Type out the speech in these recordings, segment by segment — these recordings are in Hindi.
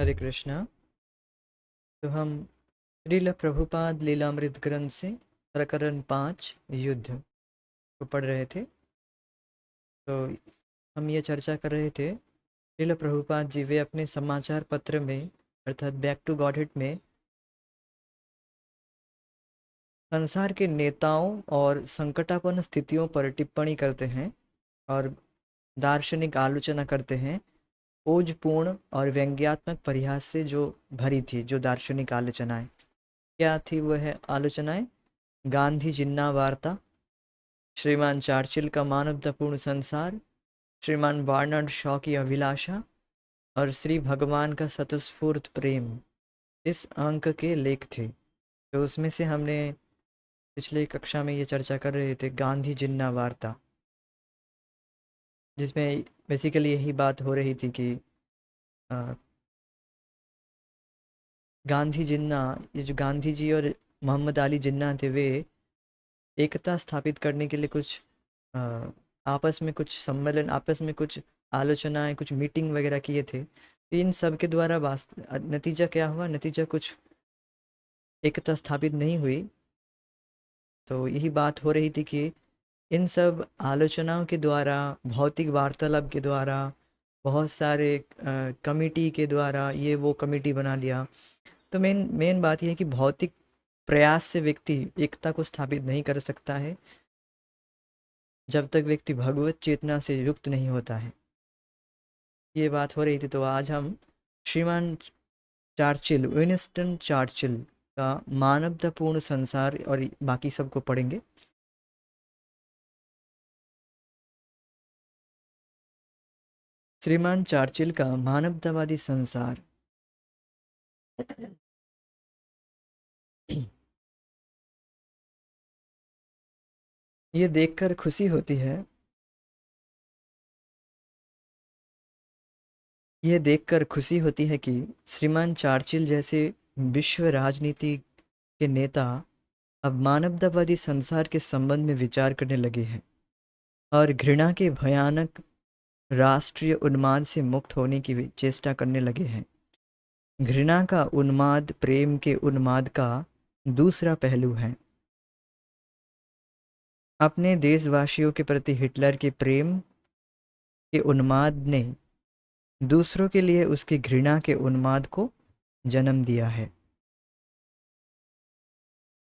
हरे कृष्णा। तो हम श्रील प्रभुपाद लीलामृत ग्रंथ से प्रकरण 5 युद्ध को पढ़ रहे थे। तो हम ये चर्चा कर रहे थे, श्रील प्रभुपाद जी वे अपने समाचार पत्र में अर्थात बैक टू गॉडहेड में संसार के नेताओं और संकटापन्न स्थितियों पर टिप्पणी करते हैं और दार्शनिक आलोचना करते हैं। ओजपूर्ण और व्यंग्यात्मक परिहास से जो भरी थी जो दार्शनिक आलोचनाएं, क्या थी वह आलोचनाएं? गांधी जिन्ना वार्ता, श्रीमान चार्चिल का मानवतापूर्ण संसार, श्रीमान बार्नार्ड शॉ की अभिलाषा और श्री भगवान का स्वतःस्फूर्त प्रेम इस अंक के लेख थे। तो उसमें से हमने पिछले कक्षा में ये चर्चा कर रहे थे गांधी जिन्ना वार्ता, जिसमें बेसिकली यही बात हो रही थी कि अ, गांधी जिन्ना, ये जो गांधी जी और मोहम्मद अली जिन्ना थे, वे एकता स्थापित करने के लिए कुछ अ, आपस में कुछ सम्मेलन, आपस में कुछ आलोचनाएं, कुछ मीटिंग वगैरह किए थे। तो इन सब के द्वारा नतीजा क्या हुआ? नतीजा कुछ एकता स्थापित नहीं हुई। तो यही बात हो रही थी कि इन सब आलोचनाओं के द्वारा, भौतिक वार्तालाप के द्वारा, बहुत सारे कमिटी के द्वारा, ये वो कमिटी बना लिया। तो मेन मेन बात यह है कि भौतिक प्रयास से व्यक्ति एकता को स्थापित नहीं कर सकता है जब तक व्यक्ति भगवत चेतना से युक्त नहीं होता है। ये बात हो रही थी। तो आज हम श्रीमान चार्चिल, विंस्टन चार्चिल का मानवतापूर्ण संसार और बाकी सबको पढ़ेंगे। श्रीमान चार्चिल का मानवतावादी संसार। ये देखकर खुशी होती है, ये देखकर खुशी होती है कि श्रीमान चार्चिल जैसे विश्व राजनीति के नेता अब मानवतावादी संसार के संबंध में विचार करने लगे हैं और घृणा के भयानक राष्ट्रीय उन्माद से मुक्त होने की चेष्टा करने लगे हैं। घृणा का उन्माद प्रेम के उन्माद का दूसरा पहलू है। अपने देशवासियों के प्रति हिटलर के प्रेम के उन्माद ने दूसरों के लिए उसकी घृणा के उन्माद को जन्म दिया है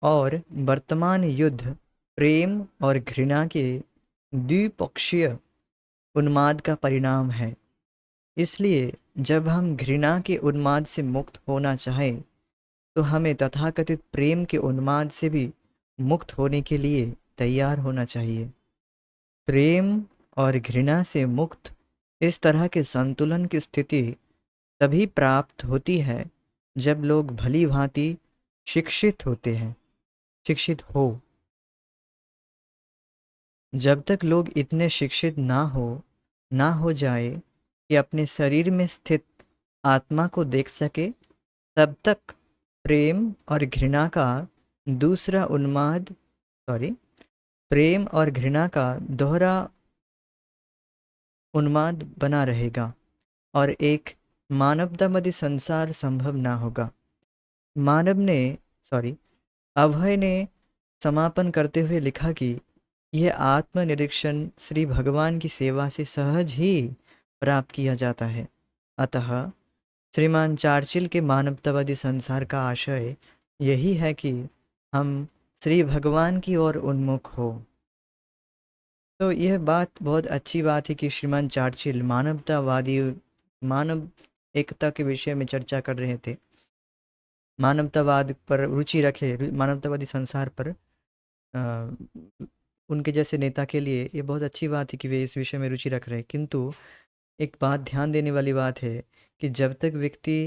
और वर्तमान युद्ध प्रेम और घृणा के द्विपक्षीय उन्माद का परिणाम है। इसलिए जब हम घृणा के उन्माद से मुक्त होना चाहें तो हमें तथाकथित प्रेम के उन्माद से भी मुक्त होने के लिए तैयार होना चाहिए। प्रेम और घृणा से मुक्त इस तरह के संतुलन की स्थिति तभी प्राप्त होती है जब लोग भली भांति शिक्षित होते हैं, शिक्षित हो। जब तक लोग इतने शिक्षित ना हो जाए कि अपने शरीर में स्थित आत्मा को देख सके, तब तक प्रेम और घृणा का दूसरा उन्माद सॉरी प्रेम और घृणा का दोहरा उन्माद बना रहेगा और एक मानवतावादी संसार संभव ना होगा। मानव ने सॉरी अभय ने समापन करते हुए लिखा कि यह आत्मनिरीक्षण श्री भगवान की सेवा से सहज ही प्राप्त किया जाता है। अतः श्रीमान चार्चिल के मानवतावादी संसार का आशय यही है कि हम श्री भगवान की ओर उन्मुख हो। तो यह बात बहुत अच्छी बात है कि श्रीमान चार्चिल मानवतावादी, मानव एकता के विषय में चर्चा कर रहे थे, मानवतावाद पर रुचि रखे, मानवतावादी संसार पर। उनके जैसे नेता के लिए ये बहुत अच्छी बात है कि वे इस विषय में रुचि रख रहे हैं। किंतु एक बात ध्यान देने वाली बात है कि जब तक व्यक्ति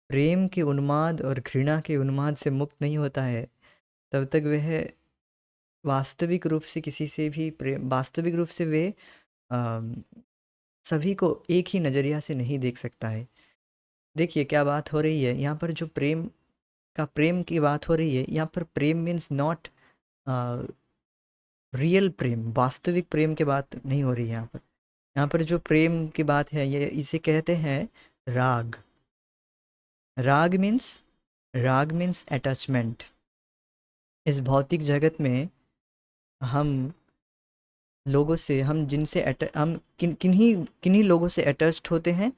प्रेम के उन्माद और घृणा के उन्माद से मुक्त नहीं होता है, तब तक वह वास्तविक रूप से किसी से भी प्रेम, वास्तविक रूप से वे सभी को एक ही नज़रिया से नहीं देख सकता है। देखिए क्या बात हो रही है यहाँ पर, जो प्रेम की बात हो रही है यहाँ पर, प्रेम मीन्स नॉट रियल प्रेम, वास्तविक प्रेम की बात नहीं हो रही है यहाँ पर। यहाँ पर जो प्रेम की बात है, ये इसे कहते हैं राग। राग मीन्स अटैचमेंट। इस भौतिक जगत में हम लोगों से, हम जिनसे हम किन्हीं किन्हीं लोगों से अटैच्ड होते हैं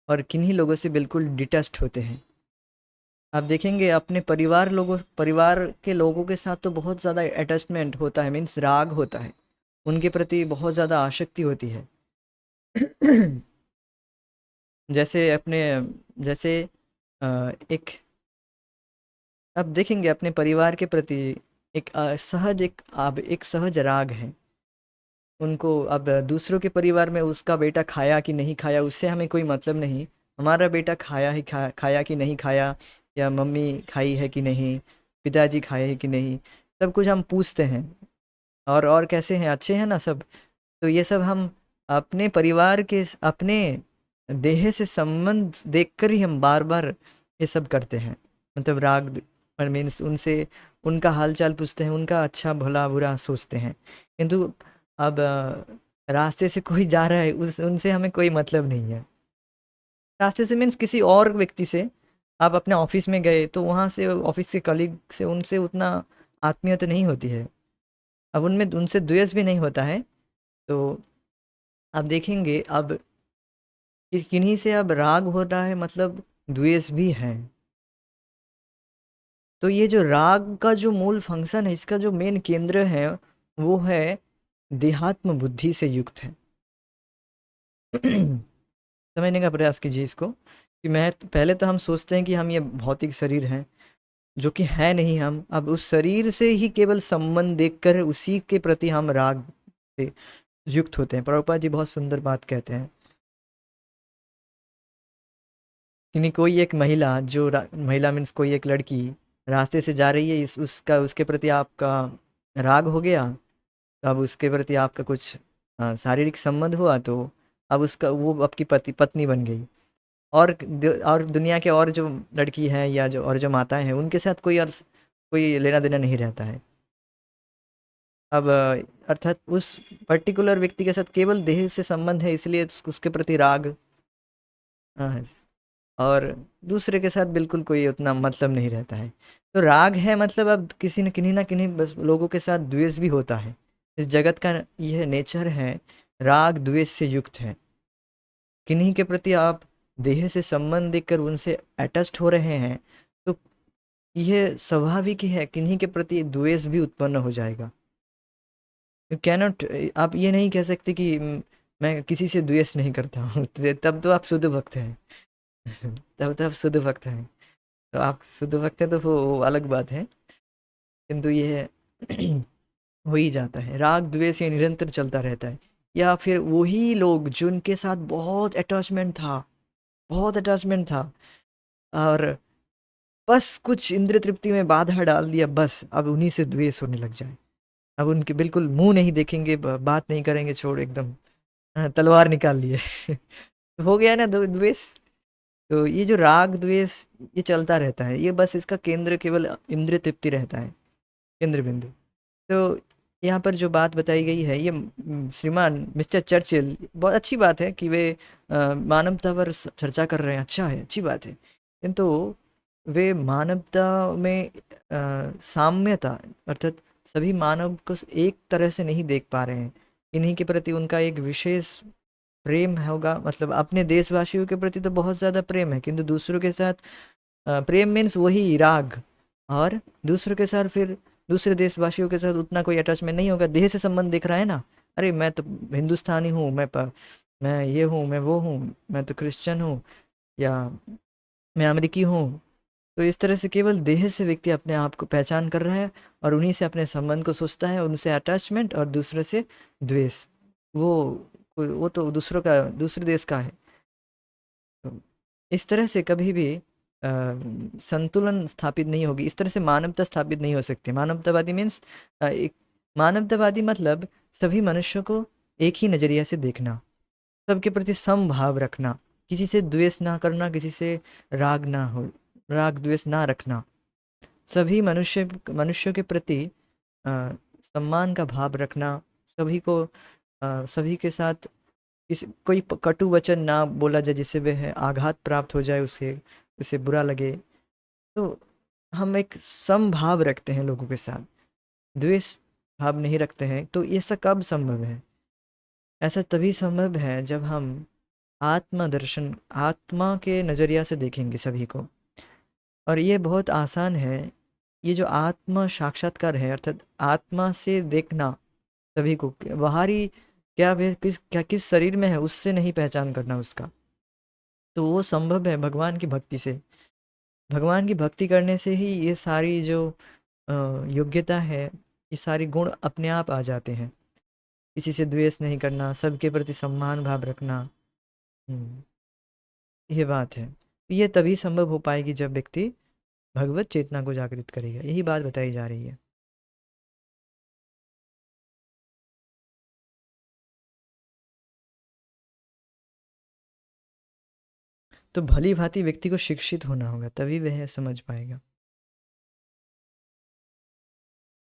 और किन्हीं लोगों से बिल्कुल डिटैच्ड होते हैं। आप देखेंगे अपने परिवार के लोगों के साथ तो बहुत ज़्यादा अटैचमेंट होता है, मीन्स राग होता है, उनके प्रति बहुत ज़्यादा आसक्ति होती है। जैसे अपने जैसे एक, आप देखेंगे अपने परिवार के प्रति एक सहज राग है उनको। अब दूसरों के परिवार में उसका बेटा खाया कि नहीं खाया उससे हमें कोई मतलब नहीं। हमारा बेटा खाया कि नहीं खाया, या मम्मी खाई है कि नहीं, पिताजी खाए हैं कि नहीं, सब कुछ हम पूछते हैं। और कैसे हैं, अच्छे हैं ना सब। तो ये सब हम अपने परिवार के अपने देह से संबंध देखकर ही हम बार बार ये सब करते हैं। मतलब राग पर मीन्स उनसे उनका हालचाल पूछते हैं, उनका अच्छा भला बुरा सोचते हैं। किंतु अब रास्ते से कोई जा रहा है उस उनसे हमें कोई मतलब नहीं है। रास्ते से मीन्स किसी और व्यक्ति से, आप अपने ऑफिस में गए तो वहाँ से ऑफिस के कलीग से उनसे उतना आत्मीयता नहीं होती है। अब उनमें उनसे द्वेष भी नहीं होता है। तो आप देखेंगे अब किन्हीं से अब राग हो रहा है मतलब द्वेष भी है। तो ये जो राग का जो मूल फंक्शन है, इसका जो मेन केंद्र है वो है देहात्म बुद्धि से युक्त है। समझने का प्रयास कीजिए इसको कि मैं पहले तो हम सोचते हैं कि हम ये भौतिक शरीर हैं, जो कि है नहीं। हम अब उस शरीर से ही केवल संबंध देखकर उसी के प्रति हम राग से युक्त होते हैं। प्रभुपाद जी बहुत सुंदर बात कहते हैं कि नहीं, कोई एक महिला महिला मीन्स कोई एक लड़की रास्ते से जा रही है, इस उसका उसके प्रति आपका राग हो गया, तो अब उसके प्रति आपका कुछ शारीरिक संबंध हुआ, तो अब उसका वो आपकी पत्नी बन गई। और दुनिया के और जो लड़की हैं या जो माताएं हैं उनके साथ कोई लेना देना नहीं रहता है। अब अर्थात उस पर्टिकुलर व्यक्ति के साथ केवल देह से संबंध है, इसलिए उसके प्रति राग है। और दूसरे के साथ बिल्कुल कोई उतना मतलब नहीं रहता है। तो राग है मतलब अब किसी न किन्हीं ना किन्हीं बस लोगों के साथ द्वेष भी होता है। इस जगत का यह नेचर है, राग द्वेष से युक्त है। किन्हीं के प्रति आप देह से संबंध देखकर उनसे अटैच्ड हो रहे हैं, तो यह स्वाभाविक ही है, किन्हीं के प्रति द्वेष भी उत्पन्न हो जाएगा। यू कैनॉट, आप ये नहीं कह सकते कि मैं किसी से द्वेष नहीं करता हूँ। तब तो आप शुद्ध भक्त हैं। तब तो आप शुद्ध भक्त हैं। तो आप शुद्ध भक्त हैं तो वो अलग बात है। किंतु ये हो ही जाता है, राग द्वेष ये निरंतर चलता रहता है। या फिर वही लोग जिनके साथ बहुत अटैचमेंट था, और बस कुछ इंद्रिय तृप्ति में बाधा डाल दिया, बस अब उन्हीं से द्वेष होने लग जाए। अब उनके बिल्कुल मुंह नहीं देखेंगे, बात नहीं करेंगे, छोड़ एकदम तलवार निकाल लिए। तो हो गया ना द्वेष। तो ये जो राग द्वेष ये चलता रहता है, ये बस इसका केंद्र केवल इंद्रिय तृप्ति रहता है, केंद्र बिंदु। तो यहाँ पर जो बात बताई गई है, ये श्रीमान मिस्टर चर्चिल, बहुत अच्छी बात है कि वे मानवता पर चर्चा कर रहे हैं, अच्छा है, अच्छी बात है। किंतु वे मानवता में साम्यता, अर्थात सभी मानव को एक तरह से नहीं देख पा रहे हैं। इन्हीं के प्रति उनका एक विशेष प्रेम होगा, मतलब अपने देशवासियों के प्रति तो बहुत ज़्यादा प्रेम है, किंतु दूसरों के साथ प्रेम मीन्स वही राग। और दूसरों के साथ फिर दूसरे देशवासियों के साथ उतना कोई अटैचमेंट नहीं होगा, देह से संबंध दिख रहा है ना। अरे मैं तो हिंदुस्तानी हूँ, मैं ये हूँ, मैं वो हूँ, मैं तो क्रिश्चियन हूँ, या मैं अमेरिकी हूँ। तो इस तरह से केवल देह से व्यक्ति अपने आप को पहचान कर रहा है, और उन्हीं से अपने संबंध को सोचता है, उनसे अटैचमेंट और दूसरे से द्वेष। वो वो तो दूसरे देश का है। तो इस तरह से कभी भी संतुलन स्थापित नहीं होगी, इस तरह से मानवता स्थापित नहीं हो सकती। मानवतावादी मीन्स एक मानवतावादी मतलब सभी मनुष्यों को एक ही नज़रिया से देखना, सबके प्रति समभाव रखना, किसी से द्वेष ना करना, किसी से राग ना हो, राग द्वेष ना रखना, सभी मनुष्यों के प्रति सम्मान का भाव रखना, सभी के साथ कोई कटु वचन ना बोला जाए जिससे वह आघात प्राप्त हो जाए, उसे बुरा लगे, तो हम एक समभाव रखते हैं लोगों के साथ, द्वेष भाव नहीं रखते हैं। तो ये सब कब संभव है? ऐसा तभी संभव है जब हम आत्मदर्शन, आत्मा के नज़रिया से देखेंगे सभी को। और ये बहुत आसान है। ये जो आत्मा साक्षात्कार है, अर्थात आत्मा से देखना सभी को, बाहरी क्या वे किस शरीर में है उससे नहीं पहचान करना उसका, तो वो संभव है भगवान की भक्ति से। भगवान की भक्ति करने से ही ये सारी जो योग्यता है, ये सारी गुण अपने आप आ जाते हैं। किसी से द्वेष नहीं करना, सबके प्रति सम्मान भाव रखना। हम्म, ये बात है। ये तभी संभव हो पाएगी जब व्यक्ति भगवत चेतना को जागृत करेगा, यही बात बताई जा रही है। तो भली भांति व्यक्ति को शिक्षित होना होगा, तभी वह समझ पाएगा।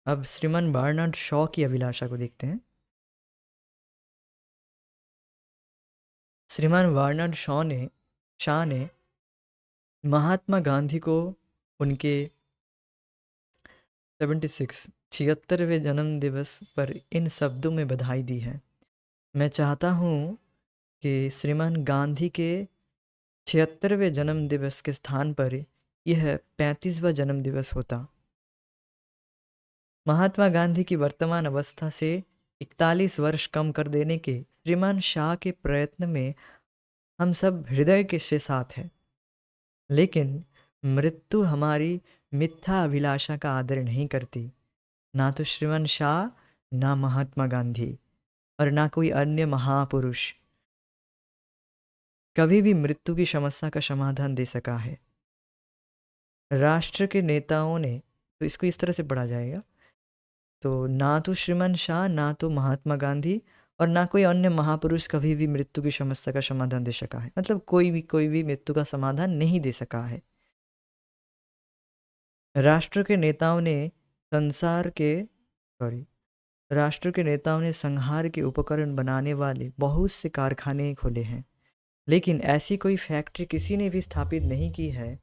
अब श्रीमान बर्नार्ड शॉ की अभिलाषा को देखते हैं। श्रीमान बर्नार्ड शॉ ने महात्मा गांधी को उनके 76वें जन्म दिवस पर इन शब्दों में बधाई दी है। मैं चाहता हूँ कि श्रीमान गांधी के 76वें जन्म दिवस के स्थान पर यह 35वां जन्म दिवस होता। महात्मा गांधी की वर्तमान अवस्था से 41 वर्ष कम कर देने के श्रीमान शाह के प्रयत्न में हम सब हृदय के से साथ हैं। लेकिन मृत्यु हमारी मिथ्या अभिलाषा का आदर नहीं करती। ना तो श्रीमान शाह, ना महात्मा गांधी और ना कोई अन्य महापुरुष कभी भी मृत्यु की समस्या का समाधान दे सका है। राष्ट्र के नेताओं ने, तो इसको इस तरह से पढ़ा जाएगा, तो ना तो श्रीमान शाह, ना तो महात्मा गांधी और ना कोई अन्य महापुरुष कभी भी मृत्यु की समस्या का समाधान दे सका है। मतलब कोई भी मृत्यु का समाधान नहीं दे सका है। राष्ट्र के नेताओं ने राष्ट्र के नेताओं ने संहार के उपकरण बनाने वाले बहुत से कारखाने खोले हैं, लेकिन ऐसी कोई फैक्ट्री किसी ने भी स्थापित नहीं की है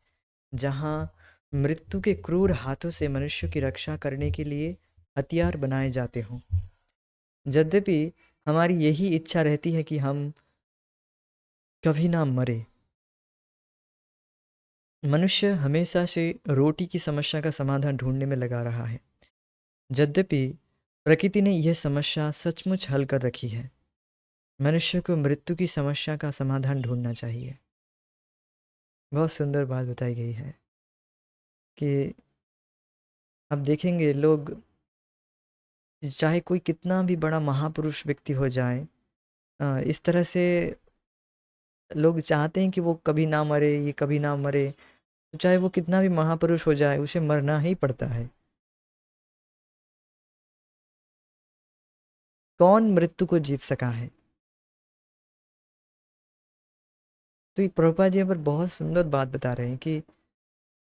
जहां मृत्यु के क्रूर हाथों से मनुष्य की रक्षा करने के लिए हथियार बनाए जाते हों। यद्यपि हमारी यही इच्छा रहती है कि हम कभी ना मरे। मनुष्य हमेशा से रोटी की समस्या का समाधान ढूंढने में लगा रहा है। यद्यपि प्रकृति ने यह समस्या सचमुच हल कर रखी है। मनुष्य को मृत्यु की समस्या का समाधान ढूंढना चाहिए। बहुत सुंदर बात बताई गई है कि अब देखेंगे लोग, चाहे कोई कितना भी बड़ा महापुरुष व्यक्ति हो जाए, इस तरह से लोग चाहते हैं कि वो कभी ना मरे, ये कभी ना मरे। तो चाहे वो कितना भी महापुरुष हो जाए, उसे मरना ही पड़ता है। कौन मृत्यु को जीत सका है? तो ये प्रभुपाद जी यहाँ पर बहुत सुंदर बात बता रहे हैं कि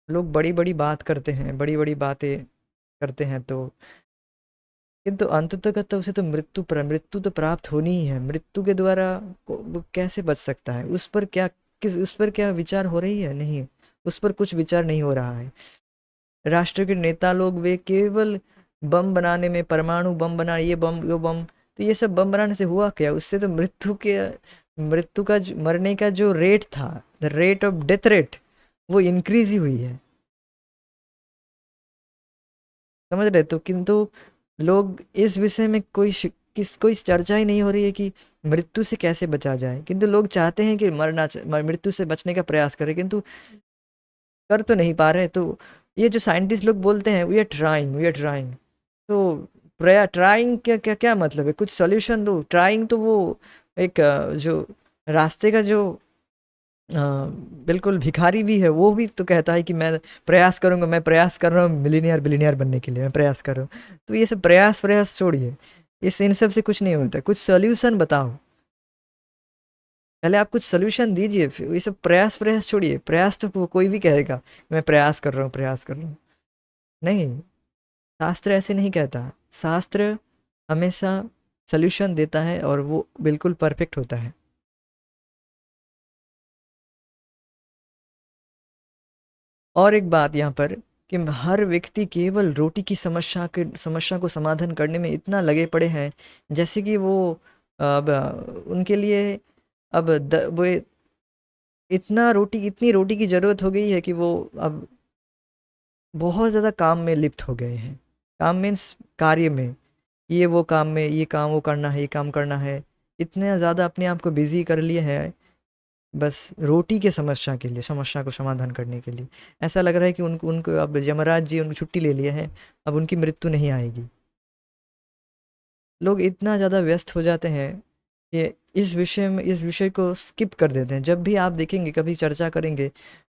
लोग बड़ी बड़ी बात करते हैं, बड़ी बड़ी बातें करते हैं, तो किंतु अंततः तो उसे तो मृत्यु तो प्राप्त होनी ही है। मृत्यु के द्वारा वो कैसे बच सकता है? उस पर क्या विचार हो रही है? नहीं, उस पर कुछ विचार नहीं हो रहा है। राष्ट्र के नेता लोग वे केवल बम बनाने में, परमाणु बम बना, ये बम वो बम, तो ये सब बम बनाने से हुआ क्या? उससे तो मृत्यु का मरने का जो रेट था, the rate of death rate, वो इंक्रीज ही हुई है। समझ रहे? तो किंतु लोग इस विषय में कोई चर्चा ही नहीं हो रही है कि मृत्यु से कैसे बचा जाए। किंतु लोग चाहते हैं कि मृत्यु से बचने का प्रयास करें, किंतु कर तो नहीं पा रहे। तो ये जो साइंटिस्ट लोग बोलते हैं वी आर ट्राइंग, तो ट्राइंग क्या क्या क्या मतलब है? कुछ सॉल्यूशन दो। ट्राइंग तो वो एक जो रास्ते का जो अ, बिल्कुल भिखारी भी है, वो भी तो कहता है कि मैं प्रयास करूंगा, मैं प्रयास कर रहा हूँ मिलीनियर बिलीनियर बनने के लिए, मैं प्रयास कर रहा हूँ। तो ये सब प्रयास प्रयास छोड़िए, इस इन सब से कुछ नहीं होता। कुछ सोल्यूशन बताओ, पहले आप कुछ सोल्यूशन दीजिए, फिर ये सब प्रयास प्रयास छोड़िए। प्रयास तो कोई भी कहेगा मैं प्रयास कर रहा हूँ, प्रयास कर रहा हूँ। नहीं, शास्त्र ऐसे नहीं कहता। शास्त्र हमेशा सोल्यूशन देता है और वो बिल्कुल परफेक्ट होता है। और एक बात यहाँ पर कि हर व्यक्ति केवल रोटी की समस्या को समाधान करने में इतना लगे पड़े हैं, जैसे कि वो अब उनके लिए अब वो इतनी रोटी की ज़रूरत हो गई है कि वो अब बहुत ज़्यादा काम में लिप्त हो गए हैं। काम मीन्स कार्य में, ये वो काम में, ये काम वो करना है, ये काम करना है। इतने ज़्यादा अपने आप को बिज़ी कर लिए हैं बस रोटी के समस्या को समाधान करने के लिए। ऐसा लग रहा है कि उनको उनको अब यमराज जी उनको छुट्टी ले लिए हैं, अब उनकी मृत्यु नहीं आएगी। लोग इतना ज़्यादा व्यस्त हो जाते हैं कि इस विषय को स्किप कर देते हैं। जब भी आप देखेंगे, कभी चर्चा करेंगे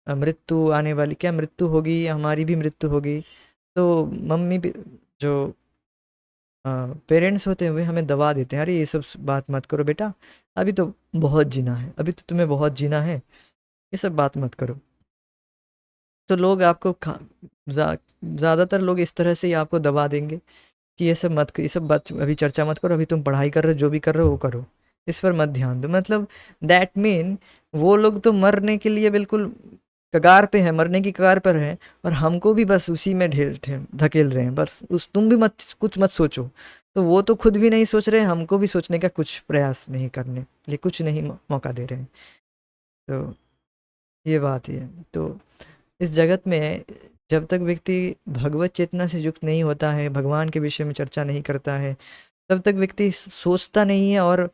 मृत्यु आने वाली, क्या मृत्यु होगी, हमारी भी मृत्यु होगी, तो मम्मी भी जो पेरेंट्स होते हैं वे हमें दबा देते हैं, अरे ये सब बात मत करो बेटा, अभी तो बहुत जीना है, अभी तो तुम्हें बहुत जीना है, ये सब बात मत करो। तो लोग आपको ज़्यादातर लोग इस तरह से ही आपको दबा देंगे कि ये सब बात अभी चर्चा मत करो, अभी तुम पढ़ाई कर रहे हो, जो भी कर रहे हो वो करो, इस पर मत ध्यान दो। मतलब दैट मीन वो लोग तो मरने के लिए बिल्कुल कगार पे है, मरने की कगार पर है, और हमको भी बस उसी में धकेल रहे हैं। बस उस तुम भी मत कुछ मत सोचो। तो वो तो खुद भी नहीं सोच रहे हैं, हमको भी सोचने का कुछ प्रयास नहीं करने लिए कुछ नहीं मौका दे रहे हैं। तो ये बात ही है। तो इस जगत में जब तक व्यक्ति भगवत चेतना से युक्त नहीं होता है, भगवान के विषय में चर्चा नहीं करता है, तब तक व्यक्ति सोचता नहीं है और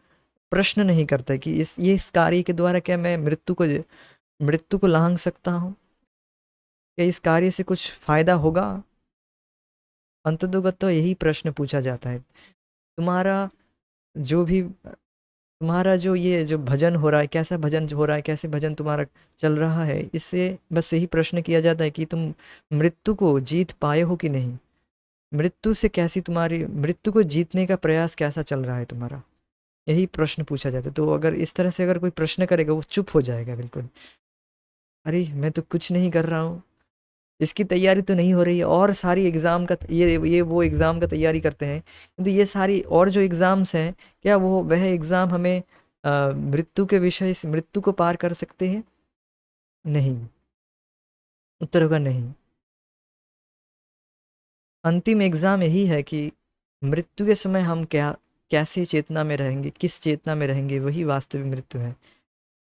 प्रश्न नहीं करता कि इस कार्य के द्वारा क्या मैं मृत्यु को लांघ सकता हूँ, क्या इस कार्य से कुछ फायदा होगा। अंततोगत तो यही प्रश्न पूछा जाता है। तुम्हारा जो भी तुम्हारा जो ये जो भजन हो रहा है, कैसा भजन हो रहा है, कैसे भजन तुम्हारा चल रहा है, इससे बस यही प्रश्न किया जाता है कि तुम मृत्यु को जीत पाए हो कि नहीं। मृत्यु को जीतने का प्रयास कैसा चल रहा है तुम्हारा, यही प्रश्न पूछा जाता है। तो अगर इस तरह से अगर कोई प्रश्न करेगा, वो चुप हो जाएगा बिल्कुल। अरे मैं तो कुछ नहीं कर रहा हूँ, इसकी तैयारी तो नहीं हो रही है, और सारी एग्ज़ाम का ये वो एग्ज़ाम का तैयारी करते हैं, किंतु ये सारी और जो एग्ज़ाम्स हैं, क्या वो वह एग्ज़ाम हमें मृत्यु को पार कर सकते हैं? नहीं। उत्तर होगा नहीं। अंतिम एग्ज़ाम यही है कि मृत्यु के समय हम कैसी चेतना में रहेंगे, किस चेतना में रहेंगे, वही वास्तविक मृत्यु है।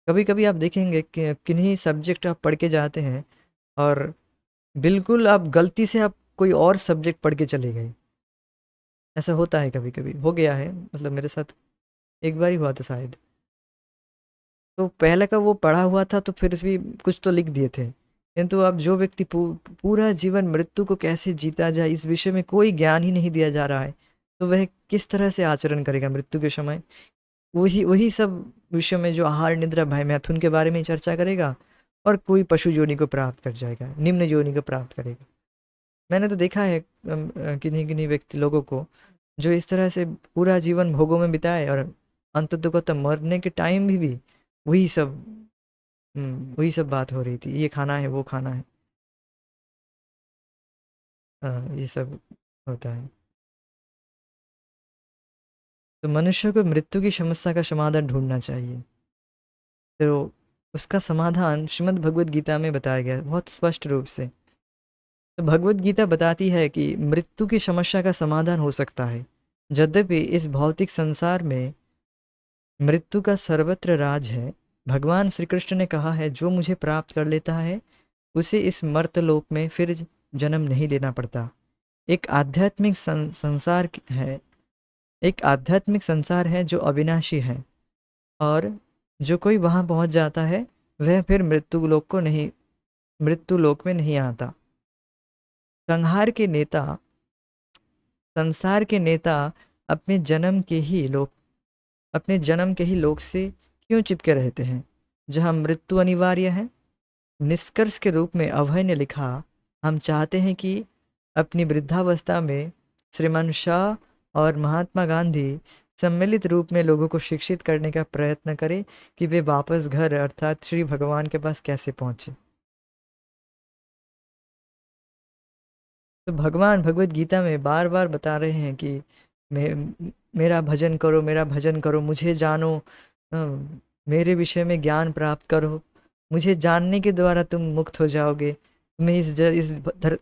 कभी कभी आप देखेंगे कि किन्हीं सब्जेक्ट आप पढ़ के जाते हैं और बिल्कुल आप गलती से आप कोई और सब्जेक्ट पढ़ के चले गए। ऐसा होता है, कभी कभी हो गया है, मतलब मेरे साथ एक बार ही हुआ था शायद। तो पहले का वो पढ़ा हुआ था तो फिर भी कुछ तो लिख दिए थे, किंतु अब जो व्यक्ति पूरा जीवन मृत्यु को कैसे जीता जाए इस विषय में कोई ज्ञान ही नहीं दिया जा रहा है, तो वह किस तरह से आचरण करेगा मृत्यु के समय। वही वही सब विषय में जो आहार निद्रा भय मैथुन के बारे में चर्चा करेगा, और कोई पशु योनि को प्राप्त कर जाएगा, निम्न योनि को प्राप्त करेगा। मैंने तो देखा है किन्हीं किन्हीं व्यक्ति लोगों को जो इस तरह से पूरा जीवन भोगों में बिताए, और अंततः मरने के टाइम भी वही सब वही सब बात हो रही थी, ये खाना है वो खाना है। ये सब होता है। तो मनुष्य को मृत्यु की समस्या का समाधान ढूंढना चाहिए। तो उसका समाधान श्रीमद् भगवद गीता में बताया गया है बहुत स्पष्ट रूप से। तो भगवद गीता बताती है कि मृत्यु की समस्या का समाधान हो सकता है, यद्यपि इस भौतिक संसार में मृत्यु का सर्वत्र राज है। भगवान श्री कृष्ण ने कहा है, जो मुझे प्राप्त कर लेता है उसे इस मर्तलोक में फिर जन्म नहीं लेना पड़ता। एक आध्यात्मिक है, एक आध्यात्मिक संसार है जो अविनाशी है, और जो कोई वहां पहुंच जाता है वह फिर मृत्यु लोक में नहीं आता। संहार के नेता संसार के नेता अपने जन्म के ही लोक से क्यों चिपके रहते हैं जहां मृत्यु अनिवार्य है। निष्कर्ष के रूप में अभय ने लिखा, हम चाहते हैं कि अपनी वृद्धावस्था में श्रीमान शाह और महात्मा गांधी सम्मिलित रूप में लोगों को शिक्षित करने का प्रयत्न करें कि वे वापस घर अर्थात श्री भगवान के पास कैसे पहुंचे। तो भगवान भगवत गीता में बार बार बता रहे हैं कि मेरा भजन करो, मेरा भजन करो, मुझे जानो, मेरे विषय में ज्ञान प्राप्त करो, मुझे जानने के द्वारा तुम मुक्त हो जाओगे। तुम्हें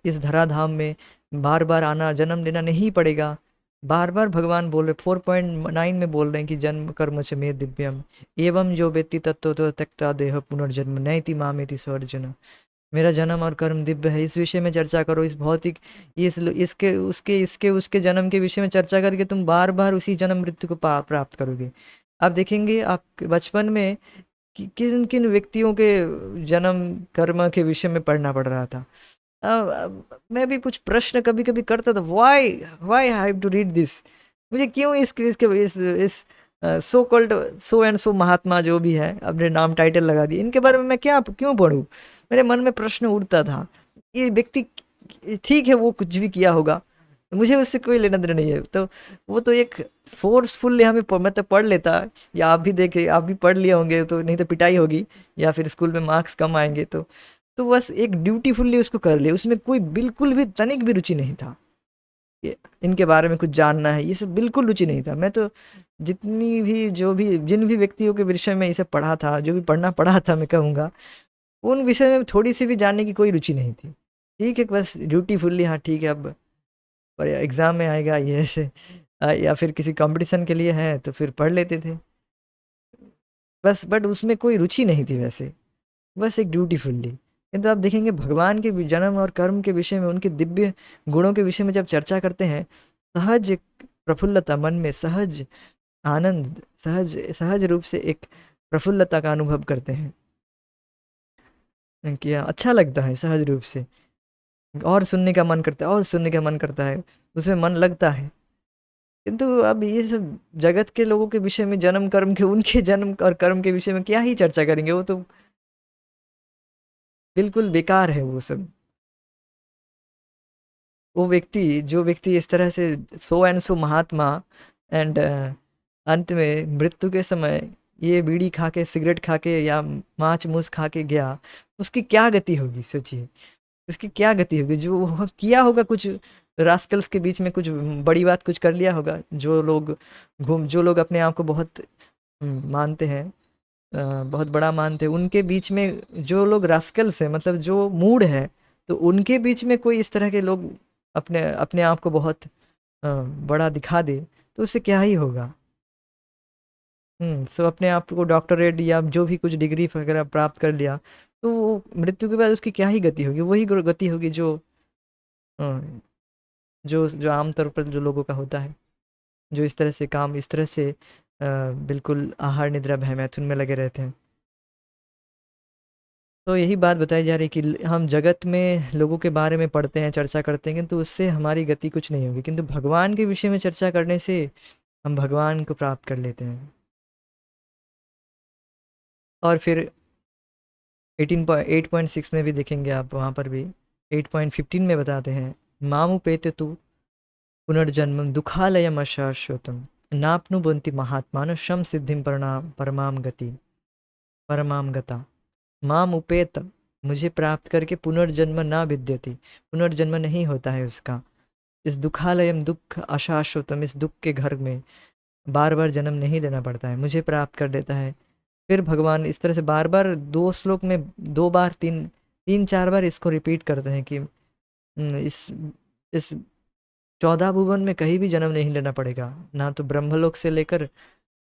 इस धराधाम में बार बार आना, जन्म लेना नहीं पड़ेगा। बार बार भगवान बोल रहे, 4.9 में बोल रहे हैं कि जन्म कर्म च मे दिव्यम, एवं जो वेत्ति तत्व तो त्यक्ता देह पुनर्जन्म नैति मामेति स्वर्जन। मेरा जन्म और कर्म दिव्य है, इस विषय में चर्चा करो। इस भौतिक, इसके उसके जन्म के विषय में चर्चा करके तुम बार बार उसी जन्म मृत्यु को प्राप्त करोगे। आप देखेंगे आप बचपन में किन किन व्यक्तियों के जन्म कर्म के विषय में पढ़ना पड़ रहा था। मैं भी कुछ प्रश्न कभी कभी करता था, why why I have to read this, मुझे क्यों इसके इस so called so and so महात्मा जो भी है, अपने नाम टाइटल लगा दिए, इनके बारे में मैं क्या क्यों पढ़ूं। मेरे मन में प्रश्न उठता था, ये व्यक्ति ठीक है वो कुछ भी किया होगा, मुझे उससे कोई लेना देना नहीं है। तो वो तो एक फोर्सफुल्ली हमें मतलब पढ़ लेता, या आप भी देखे, आप भी पढ़ लिए होंगे, तो नहीं तो पिटाई होगी या फिर स्कूल में मार्क्स कम आएंगे। तो बस एक ड्यूटीफुल्ली उसको कर लिया, उसमें कोई बिल्कुल भी तनिक भी रुचि नहीं था। इनके बारे में कुछ जानना है, ये सब बिल्कुल रुचि नहीं था। मैं तो जितनी भी जो भी जिन भी व्यक्तियों के विषय में इसे पढ़ा था, जो भी पढ़ना पढ़ा था, मैं कहूँगा उन विषय में थोड़ी सी भी जानने की कोई रुचि नहीं थी। ठीक है, बस ड्यूटीफुल्ली, हाँ ठीक है, अब पर एग्ज़ाम में आएगा ये ऐसे, या फिर किसी कंपटीशन के लिए है तो फिर पढ़ लेते थे बस। बट उसमें कोई रुचि नहीं थी वैसे, बस एक ड्यूटीफुल्ली। किंतु आप देखेंगे भगवान के जन्म और कर्म के विषय में, उनके दिव्य गुणों के विषय में जब चर्चा करते हैं, सहज प्रफुल्लता, मन में सहज आनंद, सहज सहज रूप से एक प्रफुल्लता का अनुभव करते हैं कि अच्छा लगता है सहज रूप से, और सुनने का मन करता है, और सुनने का मन करता है, उसमें मन लगता है। किंतु अब ये सब जगत के लोगों के विषय में, जन्म कर्म के, उनके जन्म और कर्म के विषय में क्या ही चर्चा करेंगे, वो तो बिल्कुल बेकार है वो सब। वो व्यक्ति, जो व्यक्ति इस तरह से so and so Mahatma, and अंत में मृत्यु के समय ये बीड़ी खा के, सिगरेट खा के, या मांस मूस खा के गया, उसकी क्या गति होगी सोचिए। उसकी क्या गति होगी, जो वो किया होगा कुछ रास्कल्स के बीच में, कुछ बड़ी बात कुछ कर लिया होगा। जो लोग अपने आप को बहुत मानते हैं, बहुत बड़ा मानते हैं, उनके बीच में जो लोग रास्कल्स हैं, मतलब जो मूड है, तो उनके बीच में कोई इस तरह के लोग अपने अपने आप को बहुत बड़ा दिखा दे, तो उससे क्या ही होगा। सो अपने आप को डॉक्टरेट या जो भी कुछ डिग्री वगैरह प्राप्त कर लिया, तो वो मृत्यु के बाद उसकी क्या ही गति होगी, वही गति होगी जो अ, जो जो आमतौर पर जो लोगों का होता है, जो इस तरह से काम, इस तरह से बिल्कुल आहार निद्रा भय मैथुन में लगे रहते हैं। तो यही बात बताई जा रही है कि हम जगत में लोगों के बारे में पढ़ते हैं, चर्चा करते हैं, किंतु उससे हमारी गति कुछ नहीं होगी। किंतु भगवान के विषय में चर्चा करने से हम भगवान को प्राप्त कर लेते हैं। और फिर 8.6 में भी देखेंगे आप, वहाँ पर भी 8.15 में बताते हैं, मामुपेत तु पुनर्जन्मं दुःखालयम् अशाश्वतं नाप्नुवन्ति महात्मानः शम सिद्धिं परमां गता। माम उपेत, मुझे प्राप्त करके, पुनर्जन्म ना विद्यति, पुनर्जन्म नहीं होता है उसका, इस दुखालयम, दुख अशाश्वतम, इस दुख के घर में बार बार जन्म नहीं लेना पड़ता है, मुझे प्राप्त कर लेता है। फिर भगवान इस तरह से बार बार 2 श्लोक में 2 बार, तीन चार बार इसको रिपीट करते हैं कि इस 14 भुवन में कहीं भी जन्म नहीं लेना पड़ेगा, ना तो ब्रह्मलोक से लेकर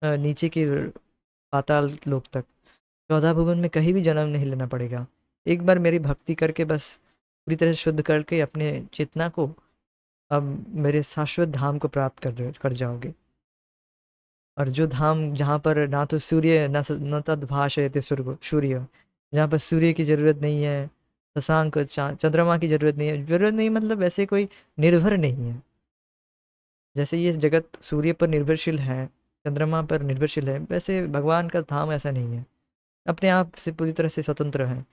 नीचे की पाताल लोक तक, 14 भुवन में कहीं भी जन्म नहीं लेना पड़ेगा। एक बार मेरी भक्ति करके बस पूरी तरह से शुद्ध करके अपने चेतना को, अब मेरे शाश्वत धाम को प्राप्त कर जाओगे। और जो धाम जहाँ पर ना तो सूर्य न तद्भाषयते सूर्य, जहाँ पर सूर्य की ज़रूरत नहीं है, शशांक चंद्रमा की ज़रूरत नहीं है, ज़रूरत नहीं मतलब ऐसे कोई निर्भर नहीं है। जैसे ये जगत सूर्य पर निर्भरशील है, चंद्रमा पर निर्भरशील है, वैसे भगवान का धाम ऐसा नहीं है, अपने आप से पूरी तरह से स्वतंत्र है,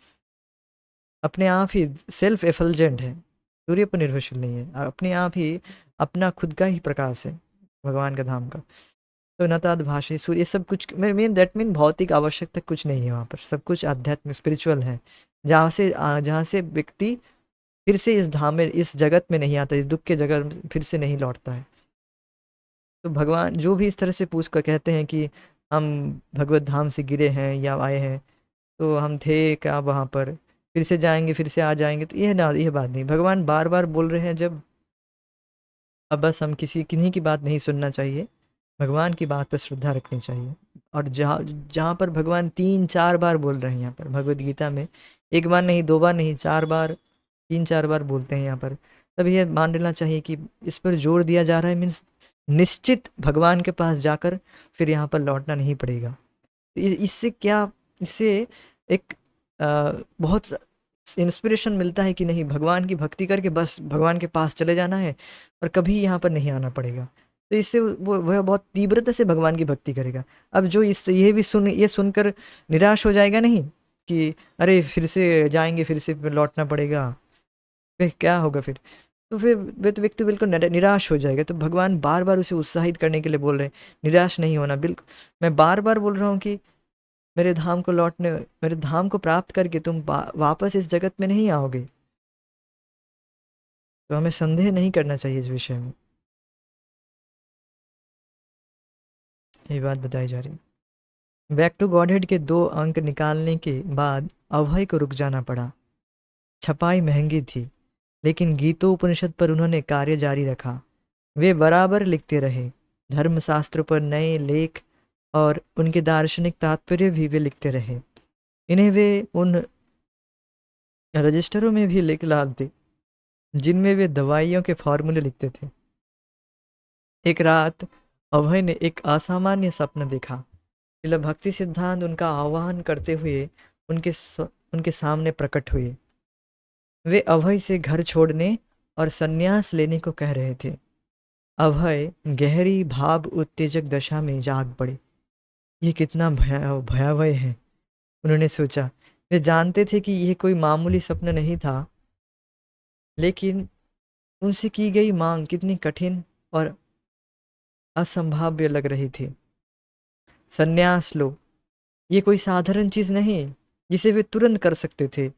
अपने आप ही सेल्फ एफल्जेंट है, सूर्य पर निर्भरशील नहीं है, अपने आप ही अपना खुद का ही प्रकाश है भगवान का धाम का। तो नताद भाषा सूर्य, सब कुछ मीन दैट मीन भौतिक आवश्यकता कुछ नहीं है वहाँ पर, सब कुछ आध्यात्मिक स्पिरिचुअल है, जहाँ से व्यक्ति फिर से इस धाम में, इस जगत में नहीं आता, इस दुख के जगत में फिर से नहीं लौटता है। तो भगवान जो भी इस तरह से पूछ कर कहते हैं कि हम भगवत धाम से गिरे हैं या आए हैं, तो हम थे क्या वहाँ पर, फिर से जाएंगे, फिर से आ जाएंगे, तो यह बात नहीं, भगवान बार बार बोल रहे हैं जब, अब बस हम किन्हीं की बात नहीं सुनना चाहिए, भगवान की बात पर श्रद्धा रखनी चाहिए। और जहाँ जहाँ पर भगवान 3-4 बार बोल रहे हैं यहाँ पर भगवद गीता में, एक बार नहीं, 2 बार नहीं, 4 बार, 3-4 बार बोलते हैं यहाँ पर, तब ये मान लेना चाहिए कि इस पर जोर दिया जा रहा है, मीन्स निश्चित भगवान के पास जाकर फिर यहाँ पर लौटना नहीं पड़ेगा। तो इससे क्या, इससे एक बहुत इंस्पिरेशन मिलता है कि नहीं, भगवान की भक्ति करके बस भगवान के पास चले जाना है और कभी यहाँ पर नहीं आना पड़ेगा। तो इससे वो वह बहुत तीव्रता से भगवान की भक्ति करेगा। अब जो इस ये सुनकर निराश हो जाएगा नहीं कि अरे फिर से जाएंगे, फिर से लौटना पड़ेगा, फिर क्या होगा फिर, तो फिर वे तो व्यक्ति बिल्कुल निराश हो जाएगा। तो भगवान बार बार उसे उत्साहित करने के लिए बोल रहे हैं, निराश नहीं होना। बिल्कुल मैं बार बार बोल रहा हूँ कि मेरे धाम को प्राप्त करके तुम वापस इस जगत में नहीं आओगे। तो हमें संदेह नहीं करना चाहिए इस विषय में, ये बात बताई जा रही। बैक टू गॉडहेड के 2 अंक निकालने के बाद अभय को रुक जाना पड़ा। छपाई महंगी थी, लेकिन गीतोपनिषद पर उन्होंने कार्य जारी रखा। वे बराबर लिखते रहे, धर्मशास्त्रों पर नए लेख और उनके दार्शनिक तात्पर्य भी वे लिखते रहे। इन्हें वे उन रजिस्टरों में भी लिख डालते जिनमें वे दवाइयों के फॉर्मूले लिखते थे। एक रात अभय ने एक असामान्य स्वप्न देखा। श्रील भक्ति सिद्धांत उनका आह्वान करते हुए उनके सामने प्रकट हुए। वे अभय से घर छोड़ने और संन्यास लेने को कह रहे थे। अभय गहरी भाव उत्तेजक दशा में जाग पड़े। ये कितना भयावह है, उन्होंने सोचा। वे जानते थे कि यह कोई मामूली सपना नहीं था, लेकिन उनसे की गई मांग कितनी कठिन और असंभाव्य लग रही थी। संन्यास लो, ये कोई साधारण चीज नहीं जिसे वे तुरंत कर सकते थे।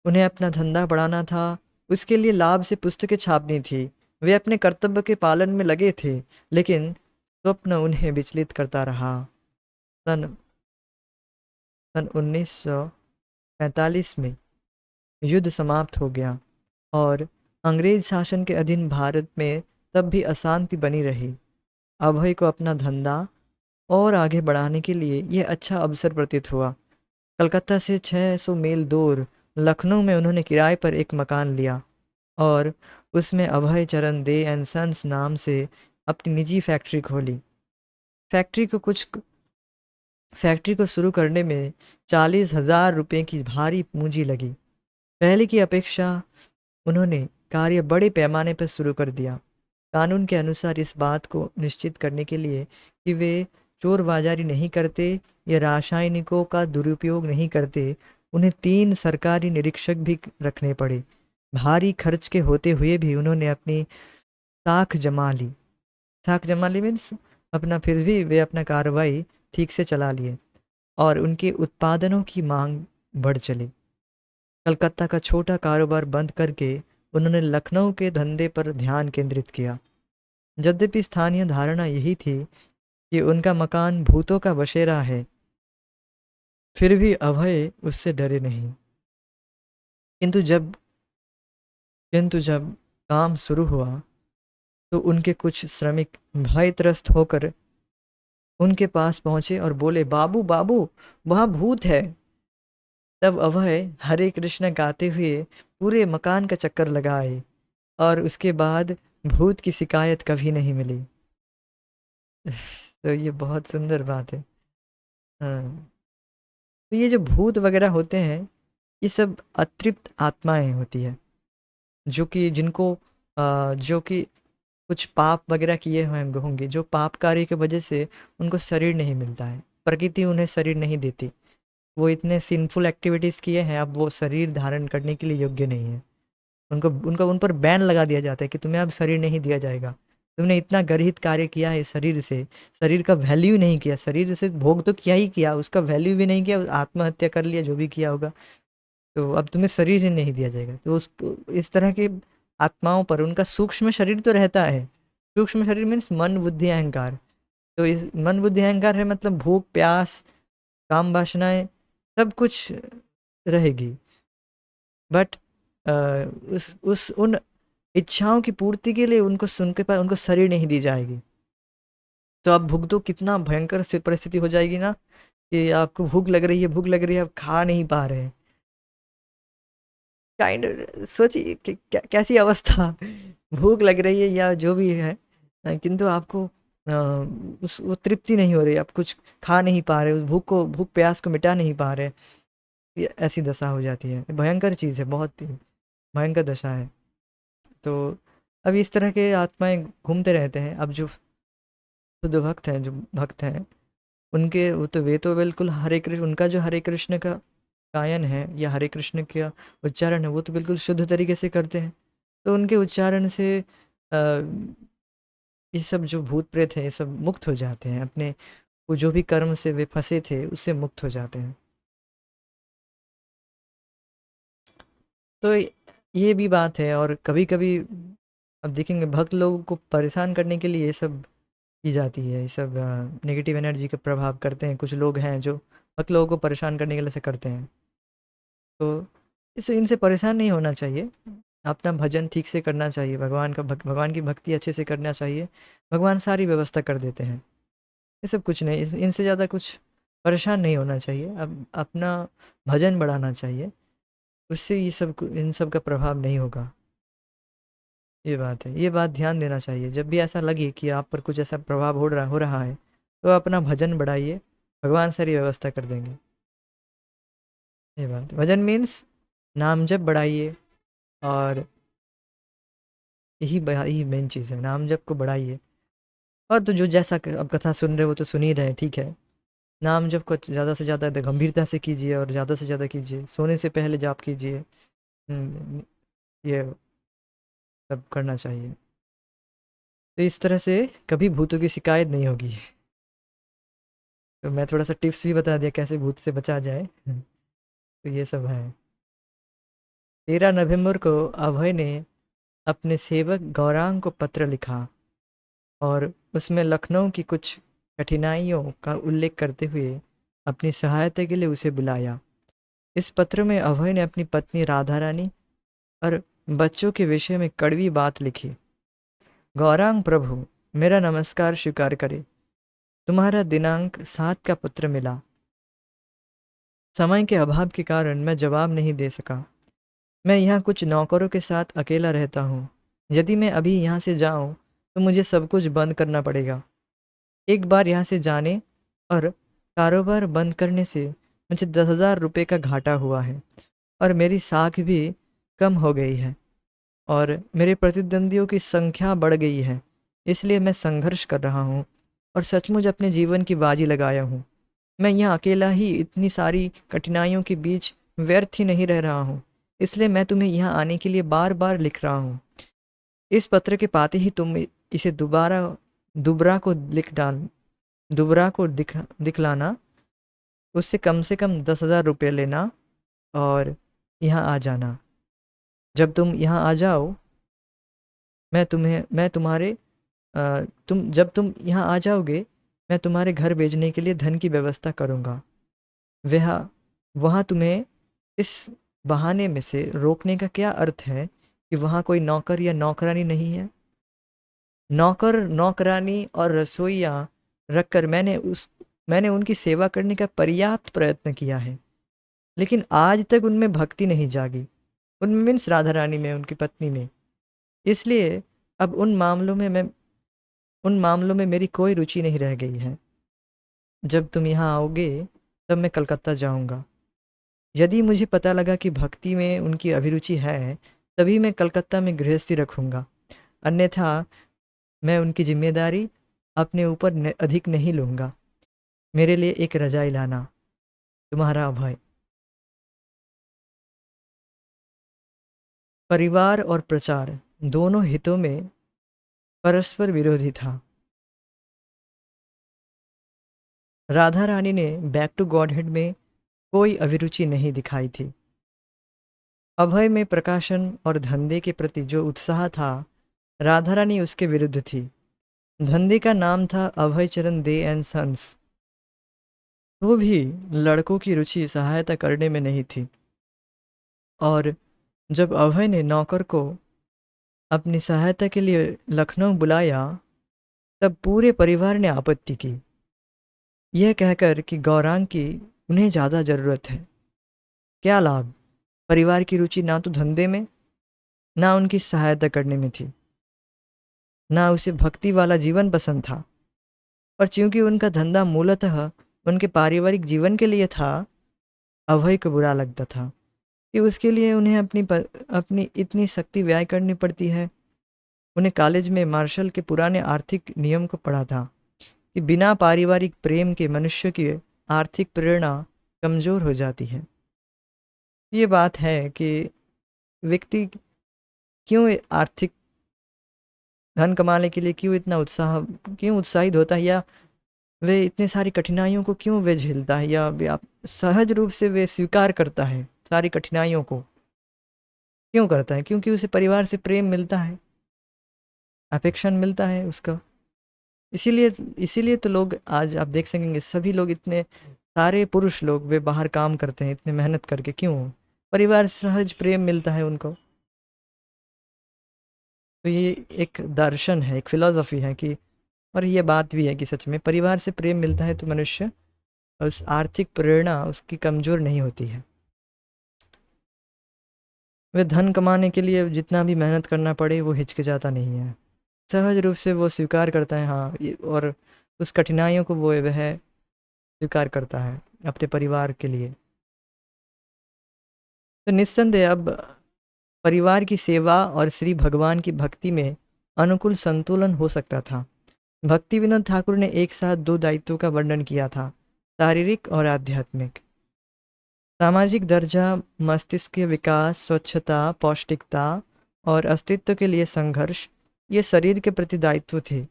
उन्हें अपना धंधा बढ़ाना था, उसके लिए लाभ से पुस्तकें छापनी थी। वे अपने कर्तव्य के पालन में लगे थे, लेकिन स्वप्न उन्हें विचलित करता रहा। सन 1945 में युद्ध समाप्त हो गया और अंग्रेज शासन के अधीन भारत में तब भी अशांति बनी रही। अभय को अपना धंधा और आगे बढ़ाने के लिए यह अच्छा अवसर प्रतीत हुआ। कलकत्ता से 600 मील दूर लखनऊ में उन्होंने किराए पर एक मकान लिया और उसमें अभय चरण दे एंड सन्स नाम से अपनी निजी फैक्ट्री खोली। फैक्ट्री को शुरू करने में 40,000 रुपये की भारी पूंजी लगी। पहले की अपेक्षा उन्होंने कार्य बड़े पैमाने पर शुरू कर दिया। कानून के अनुसार इस बात को निश्चित करने के लिए कि वे चोर बाजारी नहीं करते या रासायनिकों का दुरुपयोग नहीं करते, उन्हें 3 सरकारी निरीक्षक भी रखने पड़े। भारी खर्च के होते हुए भी उन्होंने अपनी साख जमा ली। साख जमा ली मीन्स अपना, फिर भी वे अपना कार्रवाई ठीक से चला लिए और उनके उत्पादनों की मांग बढ़ चली। कलकत्ता का छोटा कारोबार बंद करके उन्होंने लखनऊ के धंधे पर ध्यान केंद्रित किया। यद्यपि स्थानीय धारणा यही थी कि उनका मकान भूतों का बसेरा है, फिर भी अभय उससे डरे नहीं। किंतु जब काम शुरू हुआ तो उनके कुछ श्रमिक भयत्रस्त होकर उनके पास पहुंचे और बोले, बाबू बाबू, वहाँ भूत है। तब अभय हरे कृष्ण गाते हुए पूरे मकान का चक्कर लगाए और उसके बाद भूत की शिकायत कभी नहीं मिली। तो ये बहुत सुंदर बात है। हाँ, तो ये जो भूत वगैरह होते हैं, ये सब अतृप्त आत्माएं होती है, जो कि जिनको जो कि कुछ पाप वगैरह किए हुए होंगे, जो पाप कार्य की वजह से उनको शरीर नहीं मिलता है, प्रकृति उन्हें शरीर नहीं देती। वो इतने सिंफुल एक्टिविटीज़ किए हैं, अब वो शरीर धारण करने के लिए योग्य नहीं है। उन पर बैन लगा दिया जाता है कि तुम्हें अब शरीर नहीं दिया जाएगा। तुमने इतना गर्हित कार्य किया है शरीर से, शरीर का वैल्यू नहीं किया, शरीर से भोग तो किया ही किया, उसका वैल्यू भी नहीं किया, आत्महत्या कर लिया, जो भी किया होगा, तो अब तुम्हें शरीर ही नहीं दिया जाएगा। तो इस तरह के आत्माओं पर उनका सूक्ष्म शरीर तो रहता है। सूक्ष्म शरीर मीन्स मन बुद्धि अहंकार। तो इस मन बुद्धि अहंकार है मतलब भूख प्यास काम वासनाएं सब कुछ रहेगी। बट उस उन इच्छाओं की पूर्ति के लिए उनको उनके पास उनको शरीर नहीं दी जाएगी। तो आप भुगतो, कितना भयंकर परिस्थिति हो जाएगी ना, कि आपको भूख लग रही है, भूख लग रही है, आप खा नहीं पा रहे हैं। काइंड सोचिए कि कैसी अवस्था। भूख लग रही है या जो भी है, किंतु आपको उस वो तृप्ति नहीं हो रही, आप कुछ खा नहीं पा रहे, उस भूख प्यास को मिटा नहीं पा रहे। ये ऐसी दशा हो जाती है, भयंकर चीज़ है, बहुत ही भयंकर दशा है। तो अब इस तरह के आत्माएं घूमते रहते हैं। अब जो शुद्ध भक्त हैं, जो भक्त हैं, उनके वे तो बिल्कुल हरे कृष्ण, उनका जो हरे कृष्ण का गायन है या हरे कृष्ण का उच्चारण है, वो तो बिल्कुल शुद्ध तरीके से करते हैं। तो उनके उच्चारण से ये सब जो भूत प्रेत हैं, ये सब मुक्त हो जाते हैं, अपने वो जो भी कर्म से वे फंसे थे उससे मुक्त हो जाते हैं। तो ये भी बात है। और कभी कभी अब देखेंगे, भक्त लोगों को परेशान करने के लिए ये सब की जाती है, ये सब नेगेटिव एनर्जी का प्रभाव करते हैं। कुछ लोग हैं जो भक्त लोगों को परेशान करने के लिए ऐसे करते हैं। तो इससे इनसे परेशान नहीं होना चाहिए, अपना भजन ठीक से करना चाहिए, भगवान की भक्ति अच्छे से करना चाहिए। भगवान सारी व्यवस्था कर देते हैं। ये सब कुछ नहीं, इनसे ज़्यादा कुछ परेशान नहीं होना चाहिए। अब अपना भजन बढ़ाना चाहिए, उससे इन सब का प्रभाव नहीं होगा। ये बात है, ये बात ध्यान देना चाहिए। जब भी ऐसा लगे कि आप पर कुछ ऐसा प्रभाव हो रहा है, तो अपना भजन बढ़ाइए, भगवान सारी व्यवस्था कर देंगे। ये बात, भजन मीन्स नाम जप बढ़ाइए, और यही मेन चीज़ है, नाम जप को बढ़ाइए। और तो जो जैसा अब कथा सुन रहे हो वो तो सुन ही रहे, ठीक है। नाम जप को ज़्यादा से ज़्यादा गंभीरता से कीजिए, और ज़्यादा से ज़्यादा कीजिए, सोने से पहले जाप कीजिए। ये सब करना चाहिए। तो इस तरह से कभी भूतों की शिकायत नहीं होगी। तो मैं थोड़ा सा टिप्स भी बता दिया कैसे भूत से बचा जाए। तो ये सब है। 13 नवंबर को अभय ने अपने सेवक गौरांग को पत्र लिखा, और उसमें लखनऊ की कुछ कठिनाइयों का उल्लेख करते हुए अपनी सहायता के लिए उसे बुलाया। इस पत्र में अभय ने अपनी पत्नी राधा रानी और बच्चों के विषय में कड़वी बात लिखी। गौरांग प्रभु, मेरा नमस्कार स्वीकार करें। तुम्हारा दिनांक 7 का पत्र मिला। समय के अभाव के कारण मैं जवाब नहीं दे सका। मैं यहाँ कुछ नौकरों के साथ अकेला रहता हूँ। यदि मैं अभी यहाँ से जाऊँ तो मुझे सब कुछ बंद करना पड़ेगा। एक बार यहाँ से जाने और कारोबार बंद करने से मुझे 10,000 रुपये का घाटा हुआ है, और मेरी साख भी कम हो गई है, और मेरे प्रतिद्वंदियों की संख्या बढ़ गई है। इसलिए मैं संघर्ष कर रहा हूँ, और सचमुच अपने जीवन की बाजी लगाया हूँ। मैं यहाँ अकेला ही इतनी सारी कठिनाइयों के बीच व्यर्थ ही नहीं रह रहा हूँ। इसलिए मैं तुम्हें यहाँ आने के लिए बार बार लिख रहा हूँ। इस पत्र के पाते ही तुम इसे दुबरा को लिख डाल दुबरा को दिखलाना। उससे कम से कम 10,000 रुपये लेना, और यहाँ आ जाना। जब तुम यहाँ आ जाओ, मैं तुम्हारे जब तुम यहाँ आ जाओगे, मैं तुम्हारे घर भेजने के लिए धन की व्यवस्था करूँगा। वह वहाँ तुम्हें इस बहाने में से रोकने का क्या अर्थ है कि वहाँ कोई नौकर या नौकरानी नहीं है। नौकर नौकरानी और रसोइया रखकर मैंने उनकी सेवा करने का पर्याप्त प्रयत्न किया है, लेकिन आज तक उनमें भक्ति नहीं जागी। उनमें मीन्स राधा रानी में, उनकी पत्नी में। इसलिए अब उन मामलों में मेरी कोई रुचि नहीं रह गई है। जब तुम यहाँ आओगे तब मैं कलकत्ता जाऊँगा। यदि मुझे पता लगा कि भक्ति में उनकी अभिरुचि है, तभी मैं कलकत्ता में गृहस्थी रखूँगा। अन्यथा मैं उनकी जिम्मेदारी अपने ऊपर अधिक नहीं लूँगा। मेरे लिए एक रजाई लाना। तुम्हारा अभय। परिवार और प्रचार दोनों हितों में परस्पर विरोधी था। राधा रानी ने बैक टू गॉडहेड में कोई अभिरुचि नहीं दिखाई थी। अभय में प्रकाशन और धंधे के प्रति जो उत्साह था, राधा रानी उसके विरुद्ध थी। धंधे का नाम था अभय चरण दे एंड सन्स। वो भी लड़कों की रुचि सहायता करने में नहीं थी, और जब अभय ने नौकर को अपनी सहायता के लिए लखनऊ बुलाया, तब पूरे परिवार ने आपत्ति की, यह कहकर कि गौरांग की उन्हें ज़्यादा ज़रूरत है। क्या लाभ? परिवार की रुचि ना तो धंधे में, ना उनकी सहायता करने में थी, ना उसे भक्ति वाला जीवन पसंद था। और चूंकि उनका धंधा मूलतः उनके पारिवारिक जीवन के लिए था, अभय को बुरा लगता था कि उसके लिए उन्हें अपनी इतनी शक्ति व्यय करनी पड़ती है। उन्हें कॉलेज में मार्शल के पुराने आर्थिक नियम को पढ़ा था कि बिना पारिवारिक प्रेम के मनुष्य की आर्थिक प्रेरणा कमज़ोर हो जाती है। ये बात है कि व्यक्ति क्यों आर्थिक धन कमाने के लिए क्यों उत्साहित होता है, या वे इतने सारी कठिनाइयों को क्यों वे झेलता है, या वे आप सहज रूप से वे स्वीकार करता है सारी कठिनाइयों को क्यों करता है? क्योंकि उसे परिवार से प्रेम मिलता है, अफेक्शन मिलता है उसका। इसीलिए इसीलिए तो लोग आज आप देख सकेंगे, सभी लोग, इतने सारे पुरुष लोग वे बाहर काम करते हैं इतने मेहनत करके, क्यों? परिवार से सहज प्रेम मिलता है उनको। तो ये एक दर्शन है, एक फिलॉसफी है कि, और ये बात भी है कि सच में परिवार से प्रेम मिलता है तो मनुष्य उस आर्थिक प्रेरणा उसकी कमज़ोर नहीं होती है। वे धन कमाने के लिए जितना भी मेहनत करना पड़े वो हिचकिचाता नहीं है, सहज रूप से वो स्वीकार करता है, हाँ और उस कठिनाइयों को वो वह स्वीकार करता है अपने परिवार के लिए। तो निस्संदेह अब परिवार की सेवा और श्री भगवान की भक्ति में अनुकूल संतुलन हो सकता था। भक्ति विनोद ठाकुर ने एक साथ दो दायित्वों का वर्णन किया था, शारीरिक और आध्यात्मिक। सामाजिक दर्जा, मस्तिष्क के विकास, स्वच्छता, पौष्टिकता और अस्तित्व के लिए संघर्ष, ये शरीर के प्रति दायित्व थे।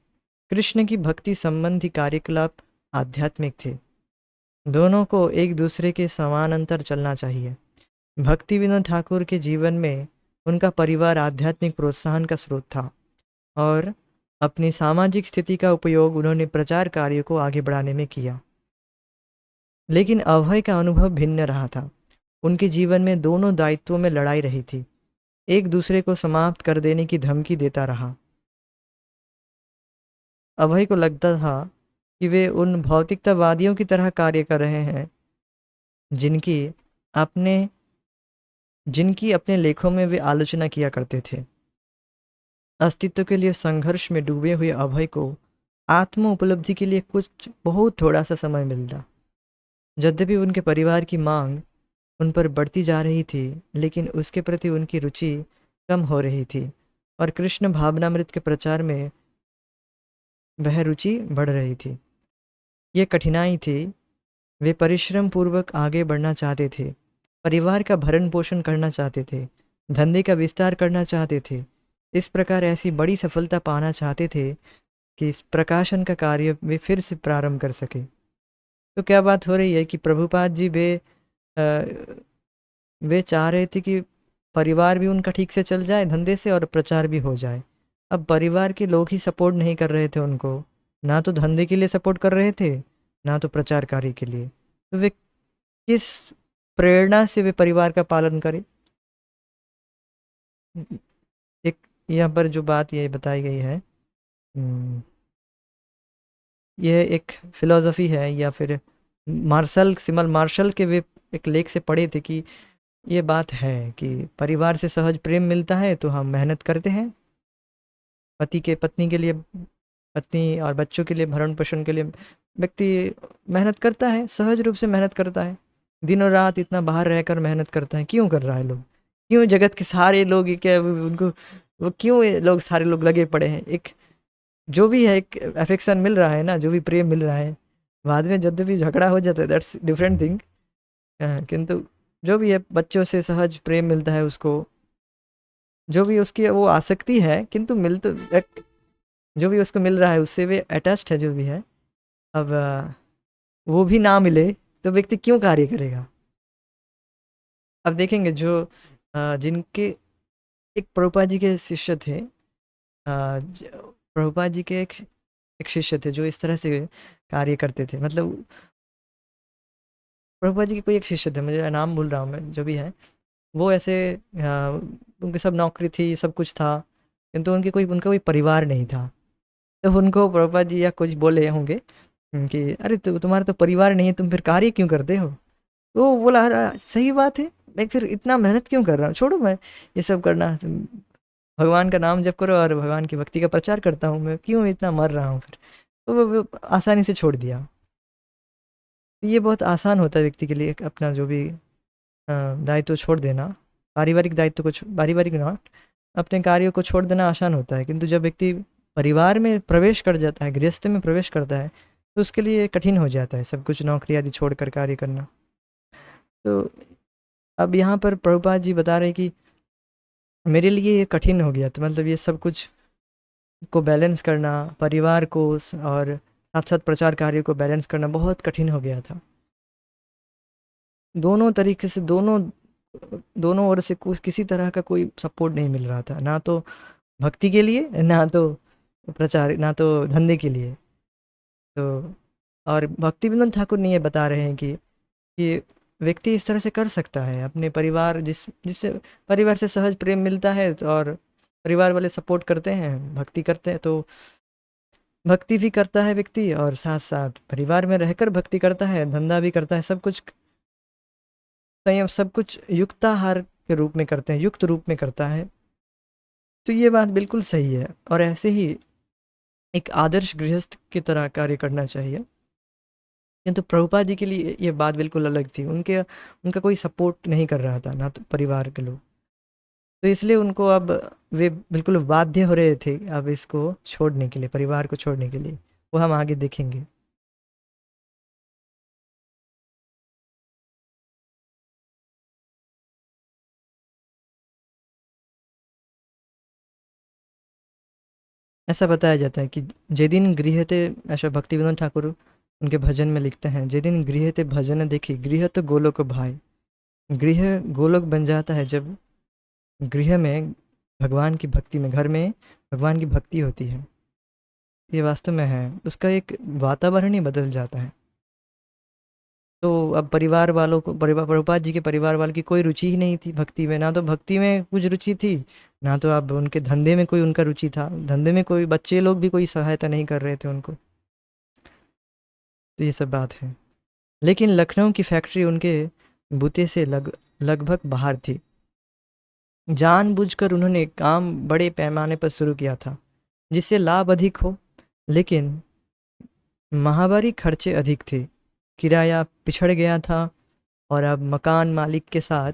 कृष्ण की भक्ति संबंधी कार्यकलाप आध्यात्मिक थे। दोनों को एक दूसरे के समानांतर चलना चाहिए। भक्ति विनोद ठाकुर के जीवन में उनका परिवार आध्यात्मिक प्रोत्साहन का स्रोत था, और अपनी सामाजिक स्थिति का उपयोग उन्होंने प्रचार कार्य को आगे बढ़ाने में किया। लेकिन अभय का अनुभव भिन्न रहा था। उनके जीवन में दोनों दायित्वों में लड़ाई रही थी, एक दूसरे को समाप्त कर देने की धमकी देता रहा। अभय को लगता था कि वे उन भौतिकतावादियों की तरह कार्य कर रहे हैं जिनकी अपने जिनकी अपने लेखों में वे आलोचना किया करते थे। अस्तित्व के लिए संघर्ष में डूबे हुए अभय को आत्म उपलब्धि के लिए कुछ बहुत थोड़ा सा समय मिलता। यद्यपि उनके परिवार की मांग उन पर बढ़ती जा रही थी, लेकिन उसके प्रति उनकी रुचि कम हो रही थी, और कृष्ण भावनामृत के प्रचार में वह रुचि बढ़ रही थी। ये कठिनाई थी, वे परिश्रम पूर्वक आगे बढ़ना चाहते थे, परिवार का भरण पोषण करना चाहते थे, धंधे का विस्तार करना चाहते थे, इस प्रकार ऐसी बड़ी सफलता पाना चाहते थे कि इस प्रकाशन का कार्य वे फिर से प्रारंभ कर सके। तो क्या बात हो रही है कि प्रभुपाद जी वे चाह रहे थे कि परिवार भी उनका ठीक से चल जाए धंधे से, और प्रचार भी हो जाए। अब परिवार के लोग ही सपोर्ट नहीं कर रहे थे उनको, ना तो धंधे के लिए सपोर्ट कर रहे थे, ना तो प्रचार कार्य के लिए। तो वे किस प्रेरणा से वे परिवार का पालन करें? एक यहाँ पर जो बात ये बताई गई है, यह एक फिलॉसफी है, या फिर सिमल मार्शल के वे एक लेख से पढ़े थे कि ये बात है कि परिवार से सहज प्रेम मिलता है तो हम मेहनत करते हैं, पत्नी के लिए, पत्नी और बच्चों के लिए भरण पोषण के लिए व्यक्ति मेहनत करता है, सहज रूप से मेहनत करता है, दिनों रात इतना बाहर रहकर मेहनत करता है। क्यों कर रहा है लोग? क्यों जगत के सारे लोग क्या उनको, वो क्यों ये लोग सारे लोग लगे पड़े हैं? एक जो भी है, एक अफेक्शन मिल रहा है ना, जो भी प्रेम मिल रहा है, बाद में जब भी झगड़ा हो जाता है, दैट्स डिफरेंट थिंग। किंतु जो भी है, बच्चों से सहज प्रेम मिलता है उसको, जो भी उसकी वो आसक्ति है, किंतु जो भी उसको मिल रहा है उससे वे अटैच्ड है, जो भी है। अब वो भी ना मिले तो व्यक्ति क्यों कार्य करेगा? अब देखेंगे जो जिनके एक प्रभुपाद जी के शिष्य थे, प्रभुपाद जी के एक शिष्य थे जो इस तरह से कार्य करते थे, मतलब प्रभुपाद जी के कोई एक शिष्य थे, मुझे नाम भूल रहा हूँ मैं, जो भी है, वो ऐसे उनकी सब नौकरी थी, सब कुछ था, किंतु उनका कोई परिवार नहीं था। तो उनको प्रभुपाद जी या कुछ बोले होंगे कि अरे तुम्हारा तो परिवार नहीं है, तुम फिर कार्य क्यों करते हो? तो वो बोला, "अरे, सही बात है, मैं फिर इतना मेहनत क्यों कर रहा हूँ, छोड़ो मैं ये सब करना, भगवान का नाम जप करो और भगवान की भक्ति का प्रचार करता हूँ, मैं क्यों इतना मर रहा हूँ फिर।" तो वो आसानी से छोड़ दिया। तो ये बहुत आसान होता है व्यक्ति के लिए अपना जो भी दायित्व छोड़ देना, पारिवारिक दायित्व को पारिवारिक ना, अपने कार्यों को छोड़ देना आसान होता है, किंतु जब व्यक्ति परिवार में प्रवेश कर जाता है, गृहस्थ में प्रवेश करता है, तो उसके लिए कठिन हो जाता है सब कुछ नौकरी आदि छोड़कर कार्य करना। तो अब यहाँ पर प्रभुपाद जी बता रहे हैं कि मेरे लिए ये कठिन हो गया, तो मतलब ये सब कुछ को बैलेंस करना, परिवार को और साथ साथ प्रचार कार्य को बैलेंस करना बहुत कठिन हो गया था। दोनों तरीके से दोनों दोनों ओर से कुछ किसी तरह का कोई सपोर्ट नहीं मिल रहा था, ना तो भक्ति के लिए, ना तो प्रचार, ना तो धंधे के लिए। तो और भक्ति विनोद ठाकुर ने ये बता रहे हैं कि व्यक्ति इस तरह से कर सकता है अपने परिवार, जिससे परिवार से सहज प्रेम मिलता है, तो और परिवार वाले सपोर्ट करते हैं, भक्ति करते हैं, तो भक्ति भी करता है व्यक्ति और साथ साथ परिवार में रहकर भक्ति करता है, धंधा भी करता है, सब कुछ संयम, सब कुछ युक्ताहार के रूप में करते हैं, युक्त रूप में करता है। तो ये बात बिल्कुल सही है और ऐसे ही एक आदर्श गृहस्थ की तरह कार्य करना चाहिए। किंतु प्रभुपाद जी के लिए ये बात बिल्कुल अलग थी, उनका कोई सपोर्ट नहीं कर रहा था, ना तो परिवार के लोग, तो इसलिए उनको अब वे बिल्कुल बाध्य हो रहे थे अब इसको छोड़ने के लिए, परिवार को छोड़ने के लिए। वो हम आगे देखेंगे। ऐसा बताया जाता है कि जेदिन गृहते, ऐसा भक्ति विनोद ठाकुर उनके भजन में लिखते हैं, जेदिन गृहते भजन देखी गृह तो गोलोक भाई। गृह गोलोक बन जाता है जब गृह में भगवान की भक्ति में, घर में भगवान की भक्ति होती है। ये वास्तव में है, उसका एक वातावरण ही बदल जाता है। तो अब परिवार वालों को, प्रभुपाद जी के परिवार वालों की कोई रुचि ही नहीं थी भक्ति में, ना तो भक्ति में कुछ रुचि थी, ना तो अब उनके धंधे में कोई उनका रुचि था, धंधे में कोई बच्चे लोग भी कोई सहायता नहीं कर रहे थे उनको। तो ये सब बात है। लेकिन लखनऊ की फैक्ट्री उनके बूते से लगभग बाहर थी। जानबूझकर उन्होंने काम बड़े पैमाने पर शुरू किया था, जिससे लाभ अधिक हो, लेकिन माहवारी खर्चे अधिक थे। किराया पिछड़ गया था और अब मकान मालिक के साथ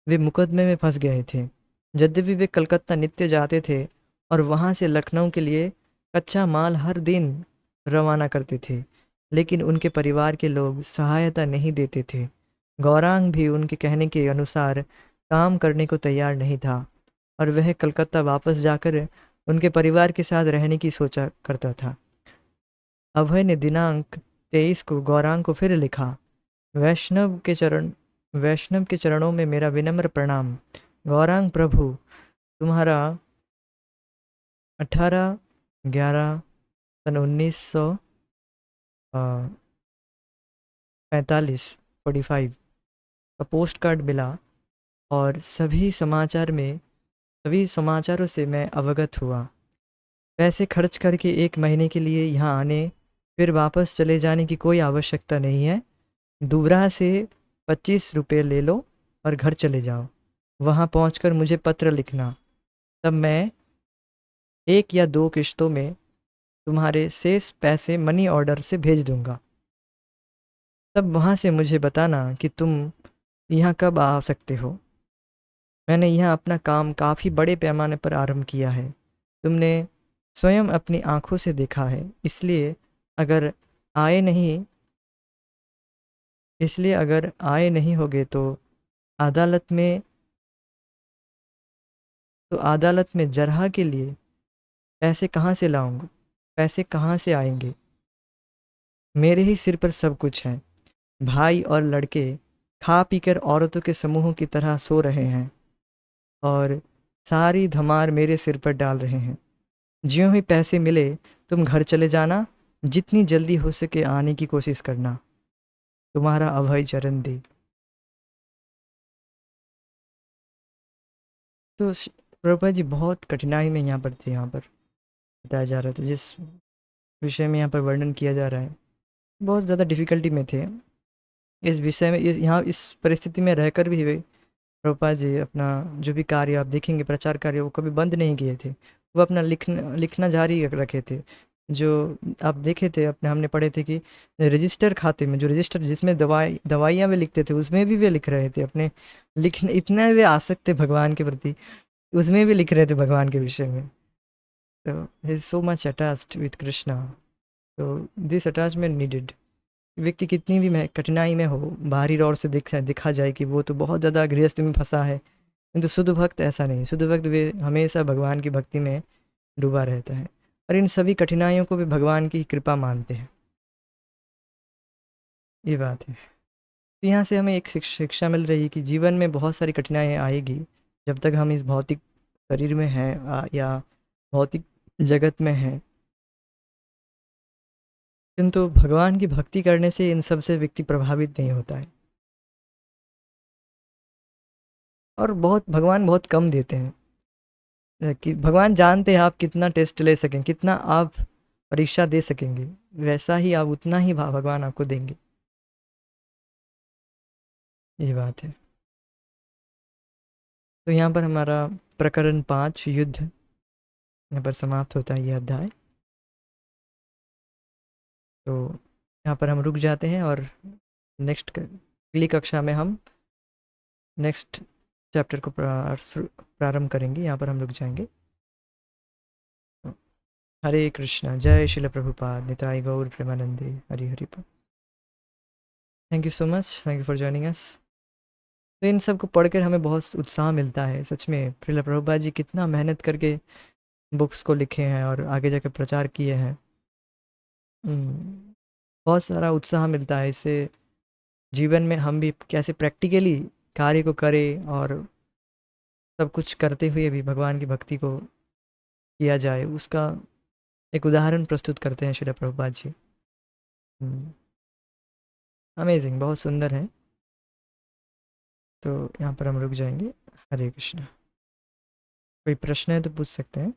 वे मुकदमे में फंस गए थे। यद्यपि वे कलकत्ता नित्य जाते थे और वहाँ से लखनऊ के लिए कच्चा माल हर दिन रवाना करते थे, लेकिन उनके परिवार के लोग सहायता नहीं देते थे। गौरांग भी उनके कहने के अनुसार काम करने को तैयार नहीं था और वह कलकत्ता वापस जाकर उनके परिवार के साथ रहने की सोचा करता था। अभय ने दिनांक 23 को गौरांग को फिर लिखा, वैष्णव के चरणों में मेरा विनम्र प्रणाम। गौरांग प्रभु, तुम्हारा 18/11/1945 का पोस्ट कार्ड मिला और सभी समाचारों से मैं अवगत हुआ। पैसे खर्च करके 1 महीने के लिए यहाँ आने फिर वापस चले जाने की कोई आवश्यकता नहीं है। दूबरा से 25 रुपये ले लो और घर चले जाओ। वहाँ पहुँचकर मुझे पत्र लिखना, तब मैं 1 या 2 किश्तों में तुम्हारे शेष पैसे मनी ऑर्डर से भेज दूंगा। तब वहाँ से मुझे बताना कि तुम यहाँ कब आ सकते हो। मैंने यहाँ अपना काम काफ़ी बड़े पैमाने पर आरंभ किया है, तुमने स्वयं अपनी आंखों से देखा है। अगर आए नहीं अगर आए नहीं होगे तो अदालत में जरहा के लिए पैसे कहाँ से आएंगे? मेरे ही सिर पर सब कुछ है। भाई और लड़के खा पीकर औरतों के समूहों की तरह सो रहे हैं और सारी धमार मेरे सिर पर डाल रहे हैं। ज्यों ही पैसे मिले तुम घर चले जाना, जितनी जल्दी हो सके आने की कोशिश करना। तुम्हारा अभय चरण दे। तो प्रभुपाद जी बहुत कठिनाई में यहाँ पर थे, यहाँ पर बताया जा रहा था, जिस विषय में यहाँ पर वर्णन किया जा रहा है, बहुत ज़्यादा डिफ़िकल्टी में थे इस विषय में। यहाँ इस परिस्थिति में रहकर भी वे प्रभुपाद जी अपना जो भी कार्य आप देखेंगे, प्रचार कार्य, वो कभी बंद नहीं किए थे। वो अपना लिखना लिखना जारी रखे थे। जो आप देखे थे, अपने हमने पढ़े थे कि रजिस्टर खाते में, जो रजिस्टर जिसमें दवाइयाँ वे लिखते थे, उसमें भी वे लिख रहे थे अपने, लिखने इतने वे आसक्त थे भगवान के प्रति, उसमें भी लिख रहे थे भगवान के विषय में। तो he is so much attached with Krishna. तो दिस अटैचमेंट नीडेड। व्यक्ति कितनी भी कठिनाई में हो, बाहरी तौर से दिखा जाए कि वो तो बहुत ज़्यादा गृहस्थ में फंसा है, किंतु शुद्ध भक्त ऐसा नहीं। शुद्ध भक्त वे हमेशा भगवान की भक्ति में डूबा रहता है, और इन सभी कठिनाइयों को भी भगवान की कृपा मानते हैं। ये बात है। तो यहाँ से हमें एक शिक्षा मिल रही है कि जीवन में बहुत सारी कठिनाइयाँ आएगी, जब तक हम इस भौतिक शरीर में हैं या भौतिक जगत में हैं, किंतु भगवान की भक्ति करने से इन सब से व्यक्ति प्रभावित नहीं होता है। और भगवान बहुत कम देते हैं, कि भगवान जानते हैं आप कितना टेस्ट ले सकें, कितना आप परीक्षा दे सकेंगे, वैसा ही आप उतना ही भगवान आपको देंगे। ये बात है। तो यहाँ पर हमारा प्रकरण 5 युद्ध यहाँ पर समाप्त होता है, ये अध्याय। तो यहाँ पर हम रुक जाते हैं, और अगली कक्षा में हम नेक्स्ट चैप्टर को प्रारंभ करेंगे। यहाँ पर हम रुक जाएंगे। हरे कृष्णा, जय शिल प्रभुपाद, निताई गौर प्रेमानंदे, हरि हरि बोल। Thank you so much, thank you for joining us. तो इन सब को पढ़कर हमें बहुत उत्साह मिलता है सच में। श्रील प्रभुपाद जी कितना मेहनत करके बुक्स को लिखे हैं और आगे जाकर प्रचार किए हैं। बहुत सारा उत्साह मिलता है इससे। जीवन में हम भी कैसे प्रैक्टिकली कार्य को करें, और सब कुछ करते हुए भी भगवान की भक्ति को किया जाए, उसका एक उदाहरण प्रस्तुत करते हैं श्रील प्रभुपाद जी। अमेजिंग, बहुत सुंदर है। तो यहाँ पर हम रुक जाएंगे। हरे कृष्णा। कोई प्रश्न है तो पूछ सकते हैं।